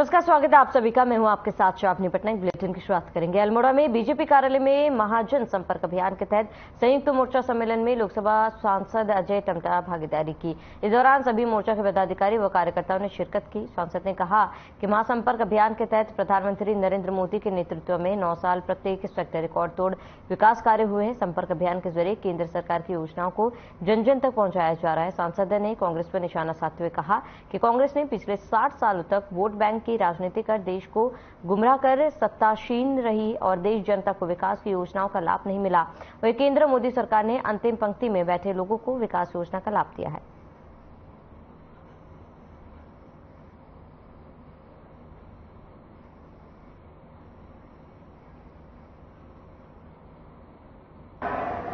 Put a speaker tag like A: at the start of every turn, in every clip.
A: नमस्कार, स्वागत है आप सभी का। मैं हूं आपके साथ शावनी पटनायक। बुलेटिन की शुरुआत करेंगे। अल्मोड़ा में बीजेपी कार्यालय में महाजन संपर्क अभियान के तहत संयुक्त मोर्चा सम्मेलन में लोकसभा सांसद अजय टमटा भागीदारी की। इस दौरान सभी मोर्चा के पदाधिकारी व कार्यकर्ताओं ने शिरकत की। सांसद ने कहा कि महासंपर्क अभियान के तहत प्रधानमंत्री नरेंद्र मोदी के नेतृत्व में 9 साल प्रत्येक सेक्टर रिकॉर्ड तोड़ विकास कार्य हुए हैं। संपर्क अभियान के जरिए केंद्र सरकार की योजनाओं को जन जन तक पहुंचाया जा रहा है। सांसद ने कांग्रेस पर निशाना साधते हुए कहा कि कांग्रेस ने पिछले 60 सालों तक वोट बैंक की राजनीति कर देश को गुमराह कर सत्तासीन रही और देश जनता को विकास की योजनाओं का लाभ नहीं मिला। वही केंद्र मोदी सरकार ने अंतिम पंक्ति में बैठे लोगों को विकास योजना का लाभ दिया है।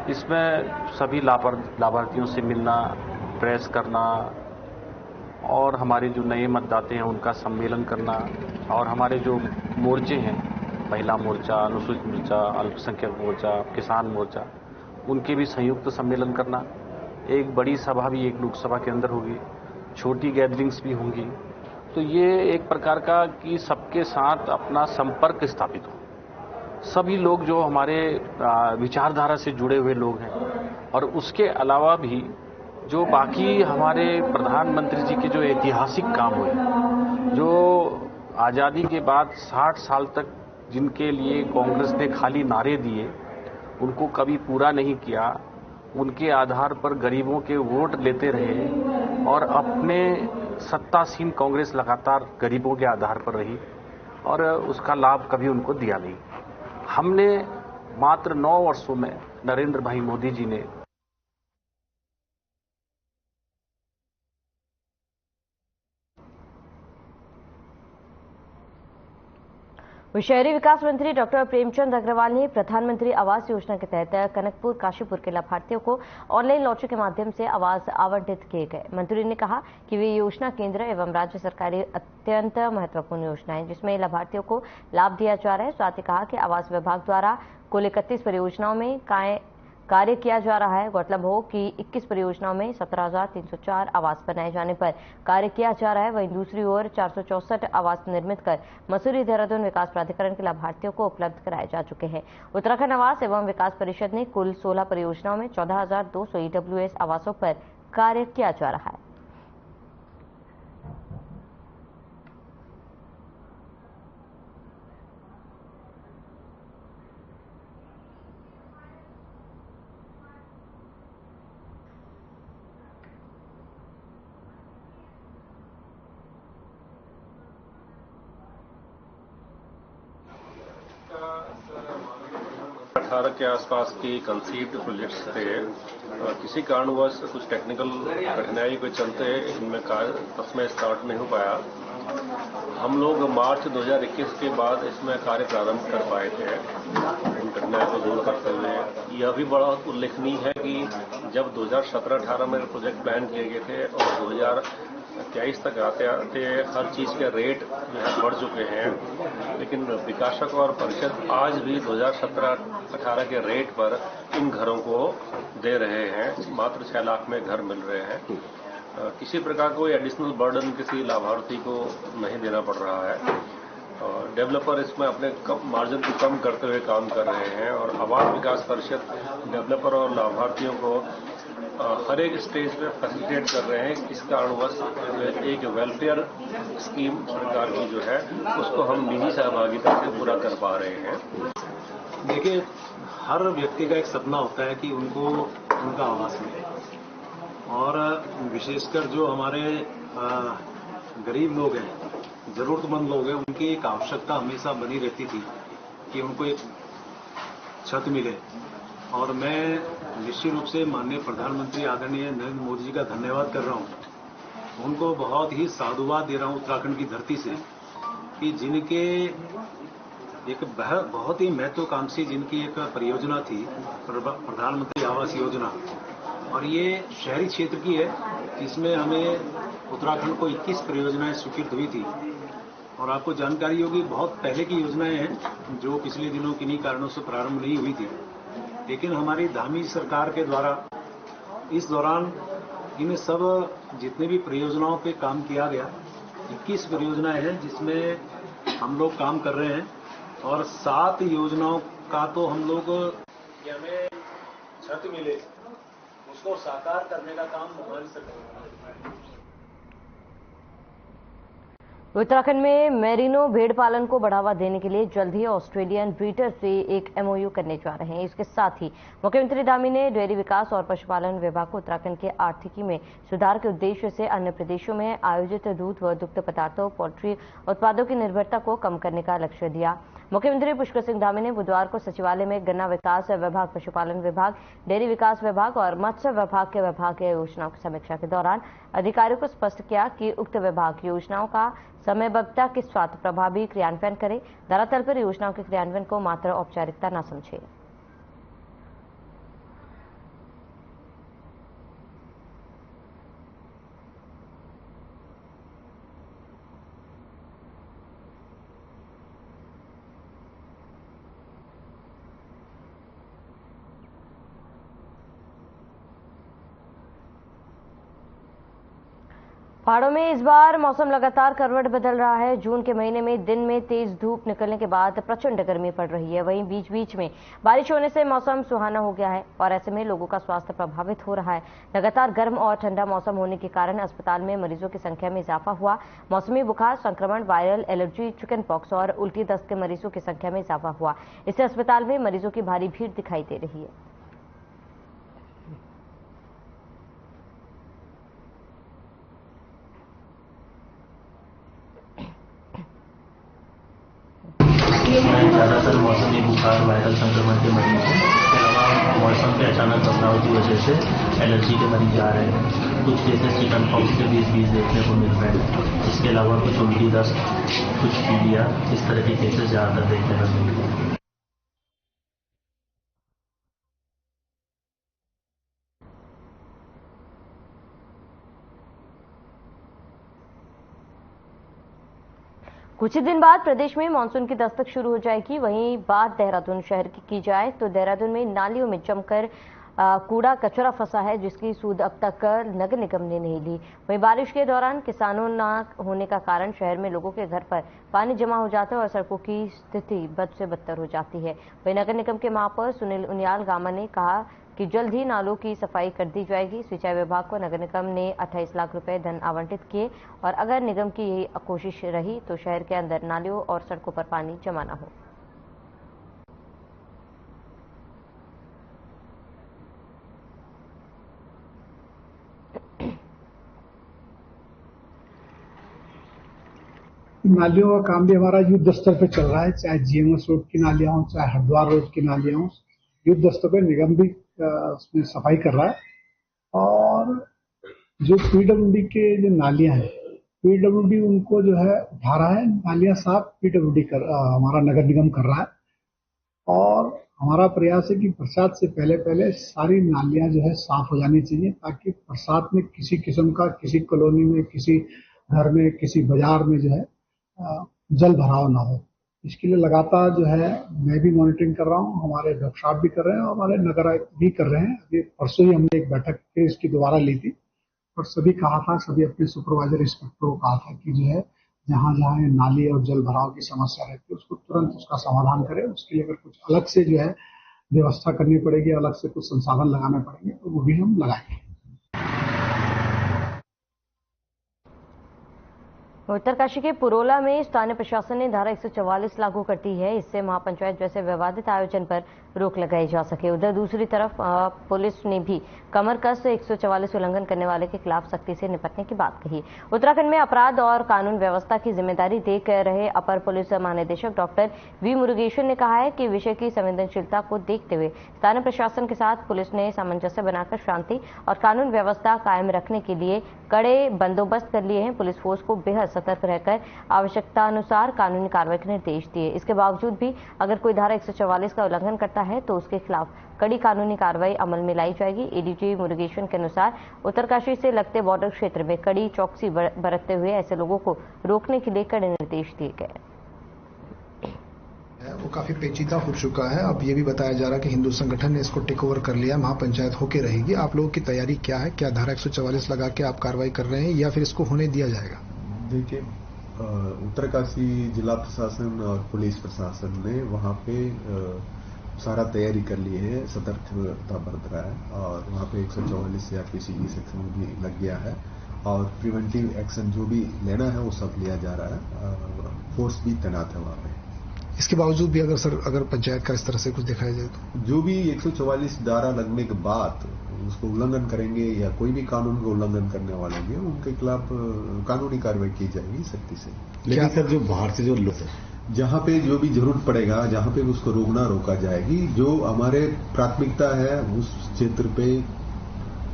B: इसमें सभी लाभार्थियों से मिलना, प्रेस करना और हमारे जो नए मतदाता हैं उनका सम्मेलन करना और हमारे जो मोर्चे हैं, महिला मोर्चा, अनुसूचित मोर्चा, अल्पसंख्यक मोर्चा, किसान मोर्चा, उनके भी संयुक्त सम्मेलन करना। एक बड़ी सभा भी एक लोकसभा के अंदर होगी, छोटी गैदरिंग्स भी होंगी। तो ये एक प्रकार का कि सबके साथ अपना संपर्क स्थापित हो। सभी लोग जो हमारे विचारधारा से जुड़े हुए लोग हैं और उसके अलावा भी जो बाकी हमारे प्रधानमंत्री जी के जो ऐतिहासिक काम हुए, जो आज़ादी के बाद 60 साल तक जिनके लिए कांग्रेस ने खाली नारे दिए, उनको कभी पूरा नहीं किया, उनके आधार पर गरीबों के वोट लेते रहे और अपने सत्तासीन कांग्रेस लगातार गरीबों के आधार पर रही और उसका लाभ कभी उनको दिया नहीं। हमने मात्र 9 वर्षों में नरेंद्र भाई मोदी जी ने
A: शहरी विकास मंत्री डॉक्टर प्रेमचंद अग्रवाल ने प्रधानमंत्री आवास योजना के तहत कनकपुर काशीपुर के लाभार्थियों को ऑनलाइन लॉटरी के माध्यम से आवास आवंटित किए गए। मंत्री ने कहा कि वे योजना केंद्र एवं राज्य सरकारी अत्यंत महत्वपूर्ण योजना है जिसमें लाभार्थियों को लाभ दिया जा रहा है। साथ ही कहा कि आवास विभाग द्वारा कुल 31 परियोजनाओं में कार्य किया जा रहा है। गौरतलब हो कि 21 परियोजनाओं में 17,304 आवास बनाए जाने पर कार्य किया जा रहा है। वहीं दूसरी ओर 464 आवास निर्मित कर मसूरी देहरादून विकास प्राधिकरण के लाभार्थियों को उपलब्ध कराए जा चुके हैं। उत्तराखंड आवास एवं विकास परिषद ने कुल 16 परियोजनाओं में 14,200 EWS आवासों पर कार्य किया जा रहा है।
C: के आसपास की कंसीव्ड प्रोजेक्ट्स थे। किसी कारणवश कुछ टेक्निकल कठिनाई के चलते इनमें कार्य तस्में स्टार्ट नहीं हो पाया। हम लोग मार्च 2021 के बाद इसमें कार्य प्रारंभ कर पाए थे उन कठिनाई को दूर करते हुए। यह भी बड़ा उल्लेखनीय है कि जब 2017-18 में प्रोजेक्ट प्लान किए गए थे और 2023 तक आते आते हर चीज के रेट जो है बढ़ चुके हैं, लेकिन विकासक और परिषद आज भी 2017-18 के रेट पर इन घरों को दे रहे हैं। मात्र 6 लाख में घर मिल रहे हैं। किसी प्रकार कोई एडिशनल बर्डन किसी लाभार्थी को नहीं देना पड़ रहा है। डेवलपर इसमें अपने मार्जिन को कम करते हुए काम कर रहे हैं और आवास विकास परिषद डेवलपर और लाभार्थियों को हर एक स्टेज पे फैसिलिटेट कर रहे हैं। इस कारणवश एक वेलफेयर स्कीम सरकार की जो है उसको हम निजी सहभागिता से पूरा कर पा रहे हैं।
D: देखिए, हर व्यक्ति का एक सपना होता है कि उनको उनका आवास मिले और विशेषकर जो हमारे गरीब लोग हैं, जरूरतमंद लोग हैं, उनकी एक आवश्यकता हमेशा बनी रहती थी कि उनको एक छत मिले। और मैं निश्चित रूप से माननीय प्रधानमंत्री आदरणीय नरेंद्र मोदी जी का धन्यवाद कर रहा हूं। उनको बहुत ही साधुवाद दे रहा हूं उत्तराखंड की धरती से कि जिनके एक बहुत ही महत्वाकांक्षी जिनकी एक परियोजना थी प्रधानमंत्री आवास योजना, और ये शहरी क्षेत्र की है जिसमें हमें उत्तराखंड को 21 परियोजनाएं स्वीकृत हुई थी। और आपको जानकारी होगी बहुत पहले की योजनाएं हैं जो पिछले दिनों किन्हीं कारणों से प्रारंभ नहीं हुई थी, लेकिन हमारी धामी सरकार के द्वारा इस दौरान इन सब जितने भी परियोजनाओं पे काम किया गया 21 परियोजनाएं हैं जिसमें हम लोग काम कर रहे हैं और 7 योजनाओं का तो हम लोग कि हमें छत मिले उसको साकार करने का काम हमारी सरकार।
A: उत्तराखंड में मेरिनो भेड़ पालन को बढ़ावा देने के लिए जल्द ही ऑस्ट्रेलियन ब्रीडर से एक एमओयू करने जा रहे हैं। इसके साथ ही मुख्यमंत्री धामी ने डेयरी विकास और पशुपालन विभाग को उत्तराखंड के आर्थिकी में सुधार के उद्देश्य से अन्य प्रदेशों में आयोजित दूध व दुग्ध पदार्थों पोल्ट्री उत्पादों की निर्भरता को कम करने का लक्ष्य दिया। मुख्यमंत्री पुष्कर सिंह धामी ने बुधवार को सचिवालय में गन्ना विकास विभाग, पशुपालन विभाग, डेयरी विकास विभाग और मत्स्य विभाग के विभागीय योजनाओं की समीक्षा के दौरान अधिकारियों को स्पष्ट किया कि उक्त विभाग योजनाओं का समयबद्धता के साथ प्रभावी क्रियान्वयन करे। धरातल पर योजनाओं के क्रियान्वयन को मात्र औपचारिकता न समझे। पहाड़ों में इस बार मौसम लगातार करवट बदल रहा है। जून के महीने में दिन में तेज धूप निकलने के बाद प्रचंड गर्मी पड़ रही है। वहीं बीच बीच में बारिश होने से मौसम सुहाना हो गया है और ऐसे में लोगों का स्वास्थ्य प्रभावित हो रहा है। लगातार गर्म और ठंडा मौसम होने के कारण अस्पताल में मरीजों की संख्या में इजाफा हुआ। मौसमी बुखार, संक्रमण, वायरल एलर्जी, चिकन पॉक्स और उल्टी दस्त के मरीजों की संख्या में इजाफा हुआ। इससे अस्पताल में मरीजों की भारी भीड़ दिखाई दे रही है।
E: ज़्यादातर मौसमी बुखार, वायरल संक्रमण के मरीज हैं। इसके अलावा मौसम के अचानक बदलाव की वजह से एलर्जी के मरीज आ रहे हैं। कुछ केसेस चिकन पॉक्स के बीच देखने को मिल रहे हैं। इसके अलावा कुछ उल्टी दस्त, कुछ पीलिया, इस तरह के केसेस ज़्यादातर देखने को मिल रहे हैं।
A: कुछ ही दिन बाद प्रदेश में मानसून की दस्तक शुरू हो जाएगी। वहीं बात देहरादून शहर की जाए तो देहरादून में नालियों में जमकर कूड़ा कचरा फंसा है, जिसकी सूद अब तक नगर निगम ने नहीं ली। वहीं बारिश के दौरान किसानों न होने का कारण शहर में लोगों के घर पर पानी जमा हो जाता है और सड़कों की स्थिति बद से बदतर हो जाती है। वहीं नगर निगम के महापौर सुनील उनियाल गामा ने कहा कि जल्द ही नालों की सफाई कर दी जाएगी। सिंचाई विभाग को नगर निगम ने 28 लाख रुपए धन आवंटित किए और अगर निगम की यही कोशिश रही तो शहर के अंदर नालियों और सड़कों पर पानी जमा न हो।
F: नालियों का काम भी हमारा युद्ध स्तर पर चल रहा है, चाहे जीएमएस रोड की नालियां हो, चाहे हरिद्वार रोड की नालियां हो। युद्ध स्तर पर निगम भी उसमें सफाई कर रहा है। और जो पीडब्ल्यूडी के जो नालियां हैं, पीडब्ल्यूडी उनको जो है उठा रहा है। नालियां साफ पीडब्ल्यूडी हमारा नगर निगम कर रहा है। और हमारा प्रयास है कि बरसात से पहले पहले सारी नालियां जो है साफ हो जानी चाहिए, ताकि बरसात में किसी किस्म का किसी कॉलोनी में, किसी घर में, किसी बाजार में जो है जल भराव ना हो। इसके लिए लगातार जो है मैं भी मॉनिटरिंग कर रहा हूँ, हमारे डॉक्टर साहब भी कर रहे हैं और हमारे नगर आयुक्त भी कर रहे हैं। अभी परसों ही हमने एक बैठक फिर इसकी दोबारा ली थी और सभी कहा था, सभी अपने सुपरवाइजर इंस्पेक्टर को कहा था कि जो है जहाँ जहाँ नाली और जल भराव की समस्या रहती है उसको तुरंत उसका समाधान करें। उसके लिए अगर कुछ अलग से जो है व्यवस्था करनी पड़ेगी, अलग से कुछ संसाधन लगाने पड़ेंगे तो वो भी हम लगाएंगे।
A: उत्तरकाशी के पुरोला में स्थानीय प्रशासन ने धारा 144 लागू कर दी है। इससे महापंचायत जैसे विवादित आयोजन पर रोक लगाई जा सके। उधर दूसरी तरफ पुलिस ने भी कमर कस 144 उल्लंघन करने वाले के खिलाफ सख्ती से निपटने की बात कही। उत्तराखंड में अपराध और कानून व्यवस्था की जिम्मेदारी देख रहे अपर पुलिस महानिदेशक डॉक्टर वी मुरुगेशन ने कहा है कि विषय की संवेदनशीलता को देखते हुए स्थानीय प्रशासन के साथ पुलिस ने सामंजस्य बनाकर शांति और कानून व्यवस्था कायम रखने के लिए कड़े बंदोबस्त कर लिए हैं। पुलिस फोर्स को बेहद सतर्क रहकर आवश्यकता अनुसार कानूनी कार्रवाई के निर्देश दिए। इसके बावजूद भी अगर कोई धारा 144 का उल्लंघन करता है तो उसके खिलाफ कड़ी कानूनी कार्रवाई अमल में लाई जाएगी। एडीजी मुरुगेशन के अनुसार उत्तरकाशी से लगते बॉर्डर क्षेत्र में कड़ी चौकसी बरतते हुए ऐसे लोगों को रोकने के लिए कड़े निर्देश दिए गए।
G: वो काफी पेचीदा हो चुका है। अब ये भी बताया जा रहा है कि हिंदू संगठन ने इसको टेक ओवर कर लिया, महापंचायत होके रहेगी। आप लोगों की तैयारी क्या है? क्या धारा 144 लगा के आप कार्रवाई कर रहे हैं या फिर इसको होने दिया जाएगा?
H: देखिए, उत्तरकाशी जिला प्रशासन और पुलिस प्रशासन ने वहाँ पे सारा तैयारी कर ली है, सतर्कता बरत रहा है और वहाँ पे 144 CRPC की सेक्शन भी लग गया है और प्रिवेंटिव एक्शन जो भी लेना है वो सब लिया जा रहा है। फोर्स भी तैनात है वहाँ पे।
G: इसके बावजूद भी अगर पंचायत का इस तरह से कुछ दिखाया जाए तो
H: जो भी 144 धारा लगने के बाद उसको उल्लंघन करेंगे या कोई भी कानून का उल्लंघन करने वाले हैं उनके खिलाफ कानूनी कार्रवाई की जाएगी सख्ती से।
I: लेकिन सर जो बाहर से जो लोग
H: जहां पे जो भी जरूरत पड़ेगा, जहां पे उसको रोका जाएगी। जो हमारे प्राथमिकता है उस क्षेत्र पे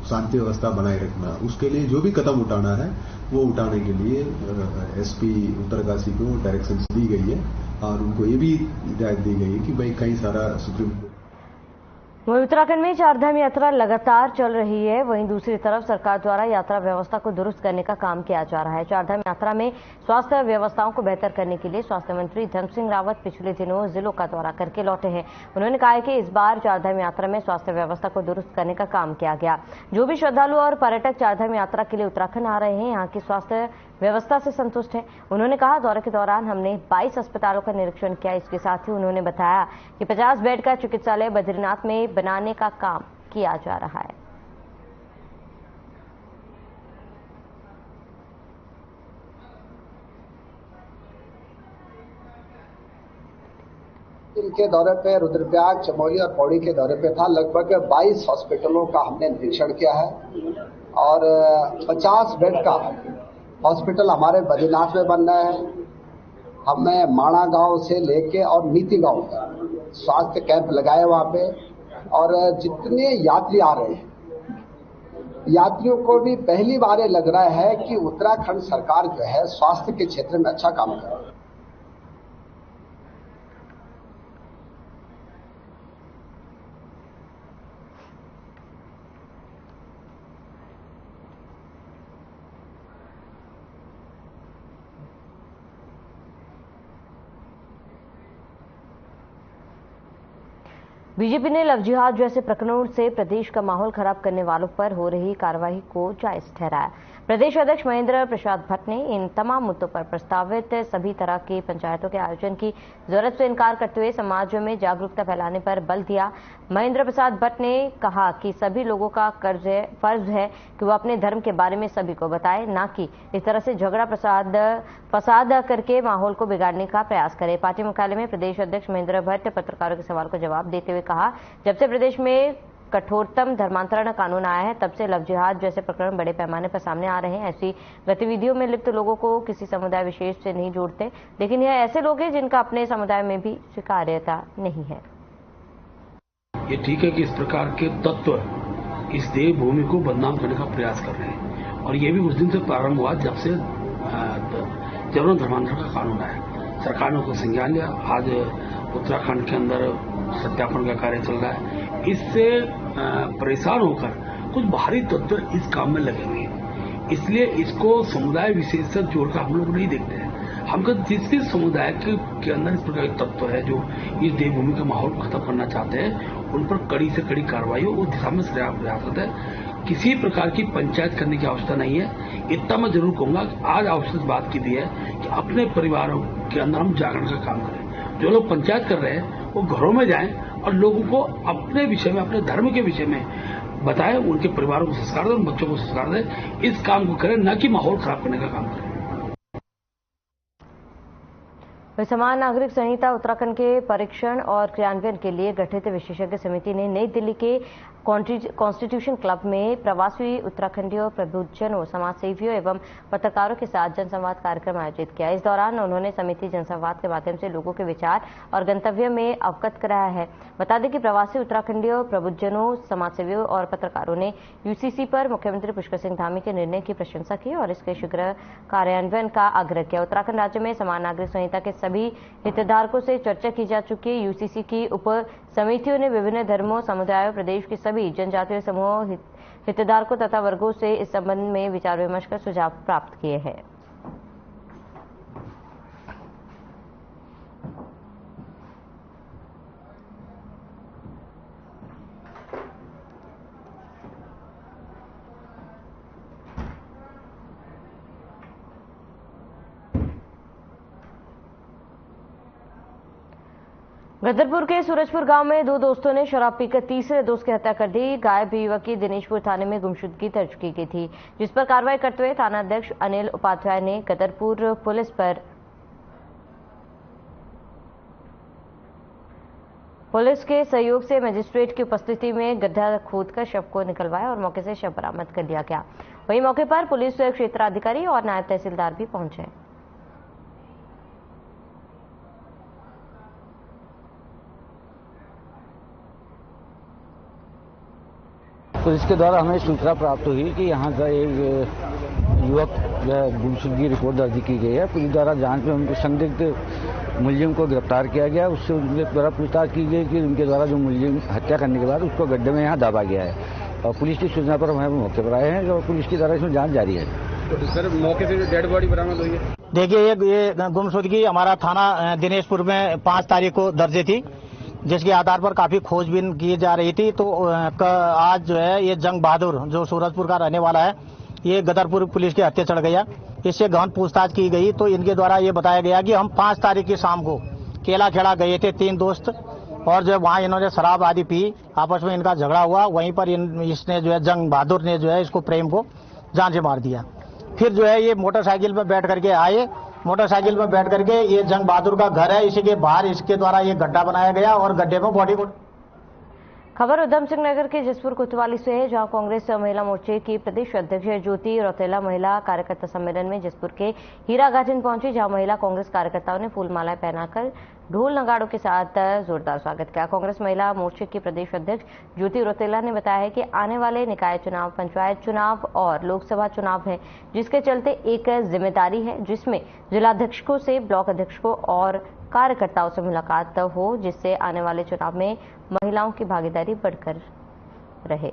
H: शांति व्यवस्था बनाए रखना, उसके लिए जो भी कदम उठाना है वो उठाने के लिए SP उत्तरकाशी को डायरेक्शन दी गई है और उनको ये भी हिदायत दी गई है कि भाई कई सारा सुप्रीम कोर्ट।
A: वहीं उत्तराखंड में चारधाम यात्रा लगातार चल रही है, वहीं दूसरी तरफ सरकार द्वारा यात्रा व्यवस्था को दुरुस्त करने का काम किया जा रहा है। चारधाम यात्रा में स्वास्थ्य व्यवस्थाओं को बेहतर करने के लिए स्वास्थ्य मंत्री धन सिंह रावत पिछले दिनों जिलों का दौरा करके लौटे हैं। उन्होंने कहा है कि इस बार चारधाम यात्रा में स्वास्थ्य व्यवस्था को दुरुस्त करने का काम किया गया। जो भी श्रद्धालु और पर्यटक चारधाम यात्रा के लिए उत्तराखंड आ रहे हैं, यहाँ की स्वास्थ्य व्यवस्था से संतुष्ट है। उन्होंने कहा, दौरे के दौरान हमने 22 अस्पतालों का निरीक्षण किया। इसके साथ ही उन्होंने बताया कि 50 बेड का चिकित्सालय बद्रीनाथ में बनाने का काम किया जा रहा है।
J: इनके दौरे पे रुद्रप्रयाग, चमोली और पौड़ी के दौरे पे था। लगभग 22 हॉस्पिटलों का हमने निरीक्षण किया है और 50 बेड का हॉस्पिटल हमारे बद्रीनाथ में बन रहा है। हमने माणा गांव से लेके और नीति गांव तक स्वास्थ्य कैंप लगाए वहां पे और जितने यात्री आ रहे हैं, यात्रियों को भी पहली बार ये लग रहा है कि उत्तराखंड सरकार जो है स्वास्थ्य के क्षेत्र में अच्छा काम कर रही है।
A: बीजेपी ने लव जिहाद जैसे प्रकरणों से प्रदेश का माहौल खराब करने वालों पर हो रही कार्रवाई को जायज ठहराया। प्रदेश अध्यक्ष महेंद्र प्रसाद भट्ट ने इन तमाम मुद्दों पर प्रस्तावित सभी तरह की पंचायतों के आयोजन की जरूरत से इनकार करते हुए समाज में जागरूकता फैलाने पर बल दिया। महेंद्र प्रसाद भट्ट ने कहा कि सभी लोगों का फर्ज है कि वो अपने धर्म के बारे में सभी को बताए, न कि इस तरह से झगड़ा फसाद करके माहौल को बिगाड़ने का प्रयास करे। पार्टी मुख्यालय में प्रदेश अध्यक्ष महेंद्र भट्ट पत्रकारों के सवाल को जवाब देते हुए कहा, जब से प्रदेश में कठोरतम धर्मांतरण कानून आया है तब से लव जिहाद जैसे प्रकरण बड़े पैमाने पर सामने आ रहे हैं। ऐसी गतिविधियों में लिप्त लोगों को किसी समुदाय विशेष से नहीं जोड़ते, लेकिन यह ऐसे लोग हैं जिनका अपने समुदाय में भी स्वीकार्यता नहीं है।
K: ये ठीक है कि इस प्रकार के तत्व इस देवभूमि को बदनाम करने का प्रयास कर रहे हैं और ये भी उस दिन से प्रारंभ हुआ जब से जबरन धर्मांतरण का कानून आया। सरकार ने उसको संज्ञान लिया। आज उत्तराखंड के अंदर सत्यापन का कार्य चल रहा है। इससे परेशान होकर कुछ बाहरी तत्व इस काम में लगे हुए हैं, इसलिए इसको समुदाय विशेष से जोड़कर हम लोग नहीं देखते हैं। हम जिस भी समुदाय के अंदर इस प्रकार के तत्व है जो इस देवभूमि के माहौल को खत्म करना चाहते हैं, उन पर कड़ी से कड़ी कार्रवाई हो, उस दिशा में प्रयास है। किसी प्रकार की पंचायत करने की आवश्यकता नहीं है। इतना मैं जरूर कहूंगा कि आज आवश्यक बात की दी है कि अपने परिवारों के अंदर हम जागरण का काम करें। जो लोग पंचायत कर रहे हैं वो घरों में जाएं और लोगों को अपने विषय में, अपने धर्म के विषय में बताएं, उनके परिवारों को संस्कार दें, उन बच्चों को संस्कार दें। इस काम को करें, न कि माहौल खराब करने का काम करें।
A: समान नागरिक संहिता उत्तराखंड के परीक्षण और क्रियान्वयन के लिए गठित विशेषज्ञ समिति ने नई दिल्ली के कॉन्स्टिट्यूशन क्लब में प्रवासी उत्तराखंडियों, प्रबुद्धजनों, समाजसेवियों एवं पत्रकारों के साथ जनसंवाद कार्यक्रम आयोजित किया। इस दौरान उन्होंने समिति जनसंवाद के माध्यम से लोगों के विचार और गंतव्य में अवगत कराया है। बता दें कि प्रवासी उत्तराखंडियों, प्रबुद्धजनों, समाजसेवियों और पत्रकारों ने यूसीसी पर मुख्यमंत्री पुष्कर सिंह धामी के निर्णय की प्रशंसा की और इसके शीघ्र कार्यान्वयन का आग्रह किया। उत्तराखंड राज्य में समान नागरिक संहिता के सभी हितधारकों से चर्चा की जा चुकी है। यूसीसी की उप समितियों ने विभिन्न धर्मों, समुदायों, प्रदेश के सभी जनजातीय समूह हितधारकों तथा वर्गों से इस संबंध में विचार विमर्श कर सुझाव प्राप्त किए हैं। गदरपुर के सूरजपुर गांव में दो दोस्तों ने शराब पीकर तीसरे दोस्त की हत्या कर दी। गायब युवक की दिनेशपुर थाने में गुमशुदगी दर्ज की गई थी, जिस पर कार्रवाई करते हुए थानाध्यक्ष अनिल उपाध्याय ने गदरपुर पुलिस के सहयोग से मजिस्ट्रेट की उपस्थिति में गड्ढा खोदकर शव को निकलवाया और मौके से शव बरामद कर लिया गया। वहीं मौके पर पुलिस क्षेत्राधिकारी और नायब तहसीलदार भी पहुंचे।
L: पुलिस के द्वारा हमें सूचना प्राप्त हुई कि यहाँ का एक युवक गुमशुदगी रिपोर्ट दर्ज की गई है। पुलिस द्वारा जांच में उनको संदिग्ध मुलजिम को गिरफ्तार किया गया। उससे उनके द्वारा पूछताछ की गई कि उनके द्वारा जो मुलजिम हत्या करने के बाद उसको गड्ढे में यहाँ दबा गया है और पुलिस की सूचना पर हम मौके पर आए हैं और पुलिस की द्वारा इसमें जाँच जारी है।
M: तो सर मौके से डेड बॉडी बरामद हुई है।
N: देखिए ये गुमशुदगी हमारा थाना दिनेशपुर में 5 तारीख को दर्ज थी, जिसके आधार पर काफी खोजबीन की जा रही थी। तो आज जो है ये जंग बहादुर जो सूरजपुर का रहने वाला है, ये गदरपुर पुलिस के हत्या चढ़ गया। इससे गहन पूछताछ की गई तो इनके द्वारा ये बताया गया कि हम 5 तारीख की शाम को केला खेड़ा गए थे 3 दोस्त, और जो वहाँ इन्होंने शराब आदि पी, आपस में इनका झगड़ा हुआ। वहीं पर इसने जो है जंग बहादुर ने जो है इसको प्रेम को जान से मार दिया। फिर जो है ये मोटरसाइकिल पर बैठ करके आए, मोटरसाइकिल पर बैठ करके ये जंग बहादुर का घर है, इसी के बाहर इसके द्वारा ये गड्ढा बनाया गया और गड्ढे में बॉडी को।
A: खबर उधम सिंह नगर के जसपुर कोतवाली से है, जहां कांग्रेस महिला मोर्चे की प्रदेश अध्यक्ष ज्योति रौतेला महिला कार्यकर्ता सम्मेलन में जसपुर के हीरा गार्डन पहुंची, जहां महिला कांग्रेस कार्यकर्ताओं ने फूल मालाएं पहनाकर ढोल नगाड़ों के साथ जोरदार स्वागत किया। कांग्रेस महिला मोर्चे की प्रदेश अध्यक्ष ज्योति रौतेला ने बताया है कि आने वाले निकाय चुनाव, पंचायत चुनाव और लोकसभा चुनाव है, जिसके चलते एक जिम्मेदारी है जिसमें जिलाध्यक्षों से ब्लॉक अध्यक्षों और कार्यकर्ताओं से मुलाकात हो, जिससे आने वाले चुनाव में महिलाओं की भागीदारी बढ़कर रहे।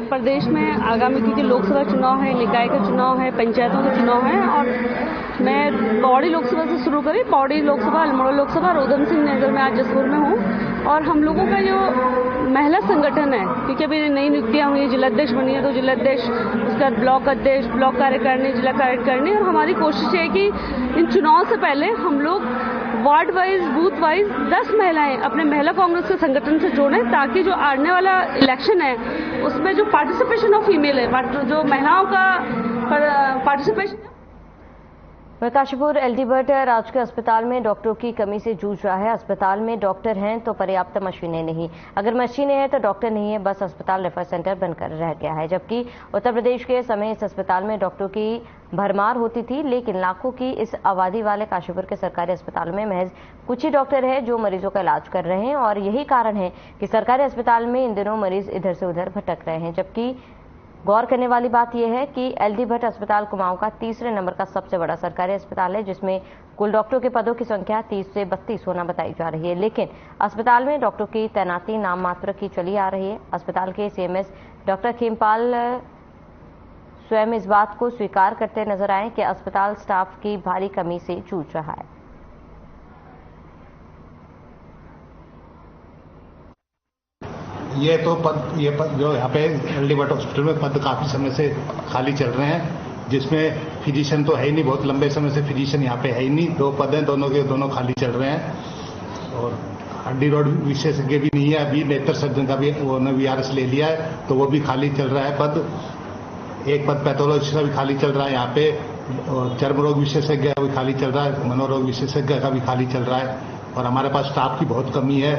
O: प्रदेश में आगामी क्योंकि लोकसभा चुनाव है, निकाय का चुनाव है, पंचायतों का चुनाव है, और मैं पौड़ी लोकसभा से शुरू करी। पौड़ी लोकसभा, अल्मोड़ा लोकसभा और उधम सिंह नगर में आज जसपुर में हूँ। और हम लोगों का जो महिला संगठन है, क्योंकि अभी नई नियुक्तियां हुई, जिलाध्यक्ष बनी है तो जिलाध्यक्ष, उसके बाद ब्लॉक अध्यक्ष, ब्लॉक कार्यकारिणी, जिला कार्यकारिणी, और हमारी कोशिश है कि इन चुनाव से पहले हम लोग वार्ड वाइज, बूथ वाइज 10 महिलाएं अपने महिला कांग्रेस के संगठन से जोड़ें, ताकि जो आने वाला इलेक्शन है उसमें जो पार्टिसिपेशन ऑफ फीमेल है, जो महिलाओं का पार्टिसिपेशन।
A: काशीपुर एलडी भट्ट राजकीय अस्पताल में डॉक्टरों की कमी से जूझ रहा है। अस्पताल में डॉक्टर हैं तो पर्याप्त मशीनें नहीं, अगर मशीनें हैं तो डॉक्टर नहीं है, बस अस्पताल रेफर सेंटर बनकर रह गया है। जबकि उत्तर प्रदेश के समय इस अस्पताल में डॉक्टरों की भरमार होती थी, लेकिन लाखों की इस आबादी वाले काशीपुर के सरकारी अस्पताल में महज कुछ ही डॉक्टर हैं जो मरीजों का इलाज कर रहे हैं, और यही कारण है कि सरकारी अस्पताल में इन दिनों मरीज इधर से उधर भटक रहे हैं। जबकि गौर करने वाली बात यह है कि एलडी भट्ट अस्पताल कुमाऊं का तीसरे नंबर का सबसे बड़ा सरकारी अस्पताल है, जिसमें कुल डॉक्टरों के पदों की संख्या 30 से 32 होना बताई जा रही है, लेकिन अस्पताल में डॉक्टरों की तैनाती नाम मात्र की चली आ रही है। अस्पताल के सीएमएस डॉक्टर खेमपाल स्वयं इस बात को स्वीकार करते नजर आए कि अस्पताल स्टाफ की भारी कमी से जूझ रहा है।
I: ये पद जो यहाँ पे एलडी भट्ट हॉस्पिटल में पद काफी समय से खाली चल रहे हैं, जिसमें फिजिशियन तो है ही नहीं, बहुत लंबे समय से फिजिशियन यहाँ पे है ही नहीं। 2 पद हैं, दोनों के दोनों खाली चल रहे हैं। और हड्डी रोड विशेषज्ञ भी नहीं है, अभी नेत्र सर्जन का भी उन्होंने VRS ले लिया है, तो वो भी खाली चल रहा है पद। एक पद पैथोलॉजिस्ट का भी खाली चल रहा है यहाँ पे, और चर्म रोग विशेषज्ञ का भी खाली चल रहा है, मनोरोग विशेषज्ञ का भी खाली चल रहा है। और हमारे पास स्टाफ की बहुत कमी है।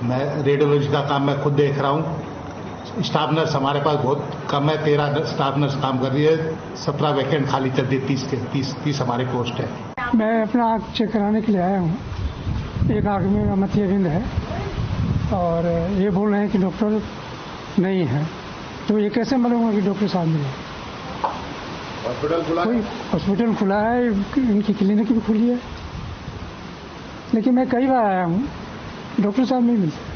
I: मैं रेडियोलॉजी का काम मैं खुद देख रहा हूँ। स्टाफ नर्स हमारे पास बहुत कम है, 13 स्टाफ नर्स काम कर रही है, 17 वैकेंट खाली चल रही है, 30 हमारे पोस्ट है।
P: मैं अपना आँख चेक कराने के लिए आया हूँ। एक आँख में मोतियाबिंद है और ये बोल रहे हैं कि डॉक्टर नहीं है, तो ये कैसे मालूम होगा कि डॉक्टर साहब मिले?
I: हॉस्पिटल खुला है?
P: हॉस्पिटल खुला है, इनकी क्लिनिक भी खुली है, लेकिन मैं कई बार आया हूँ, डॉक्टर साहब नहीं मिलते।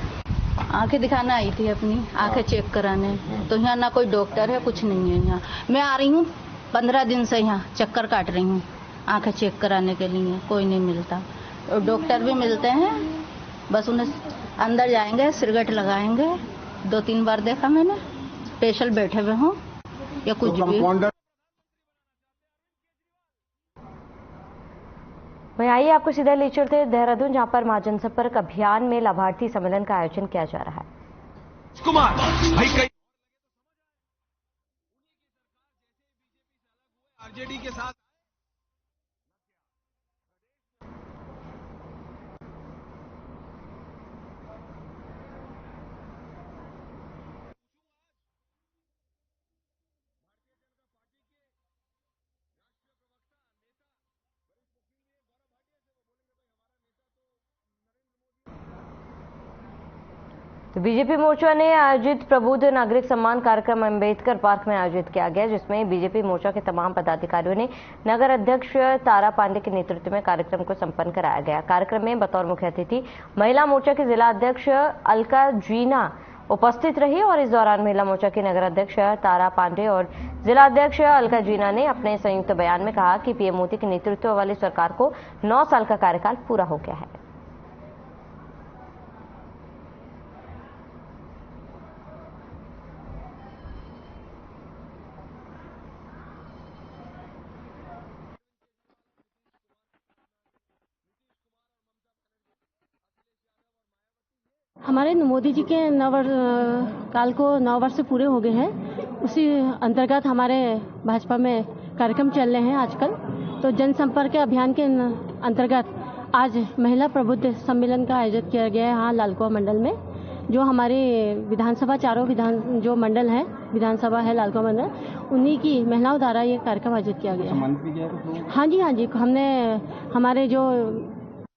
Q: आंखें दिखाना आई थी अपनी, आंखें चेक कराने, तो यहाँ ना कोई डॉक्टर है, कुछ नहीं है यहाँ। मैं आ रही हूँ 15 दिन से, यहाँ चक्कर काट रही हूँ आंखें चेक कराने के लिए, कोई नहीं मिलता। और डॉक्टर भी मिलते हैं, बस उन्हें अंदर जाएंगे, सिरगट लगाएंगे। 2-3 बार देखा मैंने, पेशेंट बैठे हुए हों या कुछ भी।
A: वहीं आइए आपको सीधा ले चलते हैं देहरादून, जहां पर महाजनसंपर्क अभियान में लाभार्थी सम्मेलन का आयोजन किया जा रहा है।
R: आरजेडी के साथ
A: तो बीजेपी मोर्चा ने आयोजित प्रबुद्ध नागरिक सम्मान कार्यक्रम अम्बेडकर पार्क में आयोजित किया गया, जिसमें बीजेपी मोर्चा के तमाम पदाधिकारियों ने नगर अध्यक्ष तारा पांडे के नेतृत्व में कार्यक्रम को संपन्न कराया गया। कार्यक्रम में बतौर मुख्य अतिथि महिला मोर्चा की जिला अध्यक्ष अलका जीना उपस्थित रही और इस दौरान महिला मोर्चा की नगर अध्यक्ष तारा पांडे और जिला अध्यक्ष अलका जीना ने अपने संयुक्त बयान में कहा कि पीएम मोदी के नेतृत्व वाली सरकार को 9 साल का कार्यकाल पूरा हो गया है।
S: हमारे मोदी जी के काल को 9 वर्ष पूरे हो गए हैं। उसी अंतर्गत हमारे भाजपा में कार्यक्रम चल रहे हैं आजकल। तो जनसंपर्क अभियान के अंतर्गत आज महिला प्रबुद्ध सम्मेलन का आयोजन किया गया है यहाँ लालकुआं मंडल में। जो हमारे विधानसभा चारों जो मंडल है, विधानसभा है लालकुआं मंडल, उन्हीं की महिलाओं द्वारा ये कार्यक्रम आयोजित किया गया है। हाँ जी, हमने हमारे जो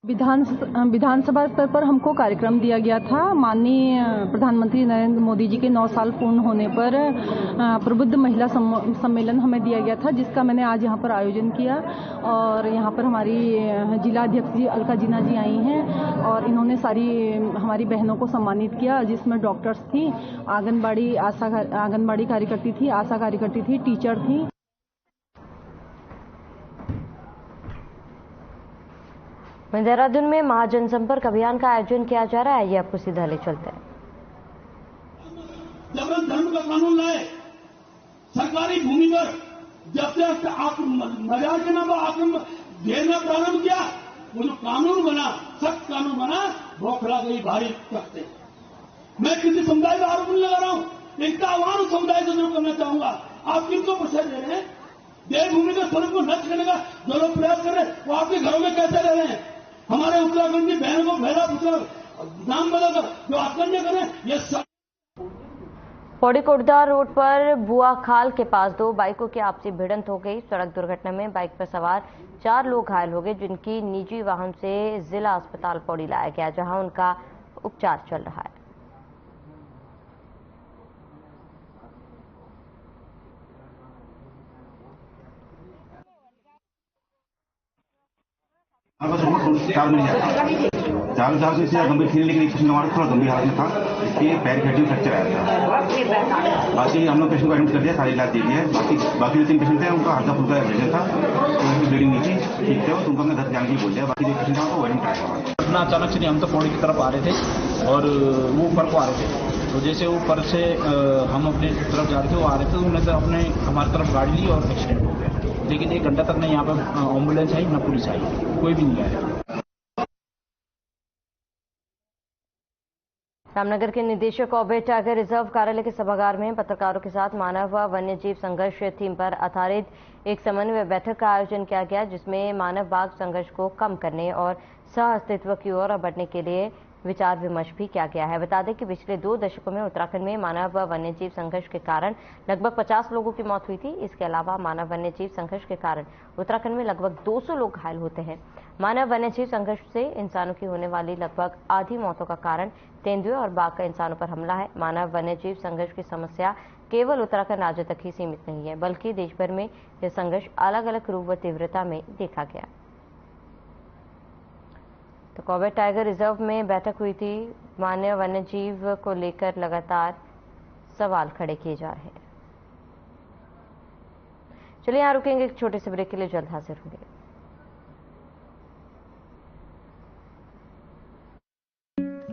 T: विधानसभा स्तर पर हमको कार्यक्रम दिया गया था। माननीय प्रधानमंत्री नरेंद्र मोदी जी के 9 साल पूर्ण होने पर प्रबुद्ध महिला सम्मेलन हमें दिया गया था, जिसका मैंने आज यहाँ पर आयोजन किया। और यहाँ पर हमारी जिला अध्यक्ष जी अलका जीना जी आई हैं और इन्होंने सारी हमारी बहनों को सम्मानित किया, जिसमें डॉक्टर्स थी, आंगनबाड़ी कार्यकर्ती थी, आशा कार्यकर्ती थी, टीचर थी।
A: देहरादून में महाजनसंपर्क अभियान का आयोजन किया जा रहा है, ये आपको सीधा ले चलते हैं।
K: जबरन धर्म का कानून लाए, सरकारी भूमि पर जब से मजाक के नाम आक्रमण घेरना प्रारंभ किया, वो जो कानून बना, सख्त कानून बना, बौखला गई भारी तख्ते। मैं किसी समुदाय का आरोप नहीं लगा रहा हूं, इनका आह्वान उस समुदाय से जरूर करना चाहूंगा। आप किनको प्रोत्साहन दे रहे हैं? देवभूमि के स्वरूप को नष्ट करने का जो लोग प्रयास कर रहे हैं, वो आपके घरों में कैसे रह रहे हैं? हमारे उत्तराखंड की बहनों को भैरा पुत्र नाम बदलकर जो आक्रमण कर रहे हैं, ये सब।
A: पौड़ी कोटद्वार रोड पर बुआखाल के पास 2 बाइकों की आपसी भिड़ंत हो गई। सड़क दुर्घटना में बाइक पर सवार 4 लोग घायल हो गए, जिनकी निजी वाहन से जिला अस्पताल पौड़ी लाया गया, जहां उनका उपचार चल रहा है।
U: चार साल से इससे गंभीर थी, लेकिन एक पेशेंट हमारा थोड़ा गंभीर हालत में था, इसके पैर की हड्डी में फ्रैक्चर आया था। बाकी हम लोग पेशेंट को एडमिट कर दिया, सारे इलाज दे दिया है। बाकी जो 3 पेशेंट थे उनका हल्का फुल्का एब्रेजन था, तो उनकी ब्लीडिंग नहीं थी, ठीक थे, तो उनको हमने घर जाने के लिए बोल दिया। बाकी जो पेशेंट था उनको एडमिट कराया।
V: घटना अचानक से हम तो पौड़ी की तरफ आ रहे थे और वो ऊपर को आ रहे थे, तो जैसे ऊपर से हम अपने तरफ जा रहे थे, वो आ रहे थे, तो उन्होंने अपने हमारी तरफ गाड़ी ली और एक्सीडेंट हो गया। लेकिन 1 घंटा तक न यहाँ पर एम्बुलेंस आई, न पुलिस आई, कोई भी नहीं आया।
A: रामनगर के निदेशक कॉर्बेट टाइगर रिजर्व कार्यालय के सभागार में पत्रकारों के साथ मानव व वन्यजीव संघर्ष थीम पर आधारित एक समन्वय बैठक का आयोजन किया गया, जिसमें मानव बाघ संघर्ष को कम करने और सह अस्तित्व की ओर बढ़ने के लिए विचार विमर्श भी किया गया है। बता दें कि पिछले 2 दशकों में उत्तराखंड में मानव व वन्यजीव संघर्ष के कारण लगभग 50 लोगों की मौत हुई थी। इसके अलावा मानव वन्यजीव संघर्ष के कारण उत्तराखंड में लगभग 200 लोग घायल होते हैं। मानव वन्यजीव संघर्ष से इंसानों की होने वाली लगभग आधी मौतों का कारण तेंदुए और बाघ का इंसानों पर हमला है। मानव वन्यजीव संघर्ष की समस्या केवल उत्तराखंड राज्य तक ही सीमित नहीं है, बल्कि देश भर में यह संघर्ष अलग अलग रूप व तीव्रता में देखा गया। तो कॉर्बेट टाइगर रिजर्व में बैठक हुई थी। मानव वन्यजीव को लेकर लगातार सवाल खड़े किए जा रहे हैं। चलिए यहाँ रुकेंगे, एक छोटे से ब्रेक के लिए जल्द हाजिर होंगे।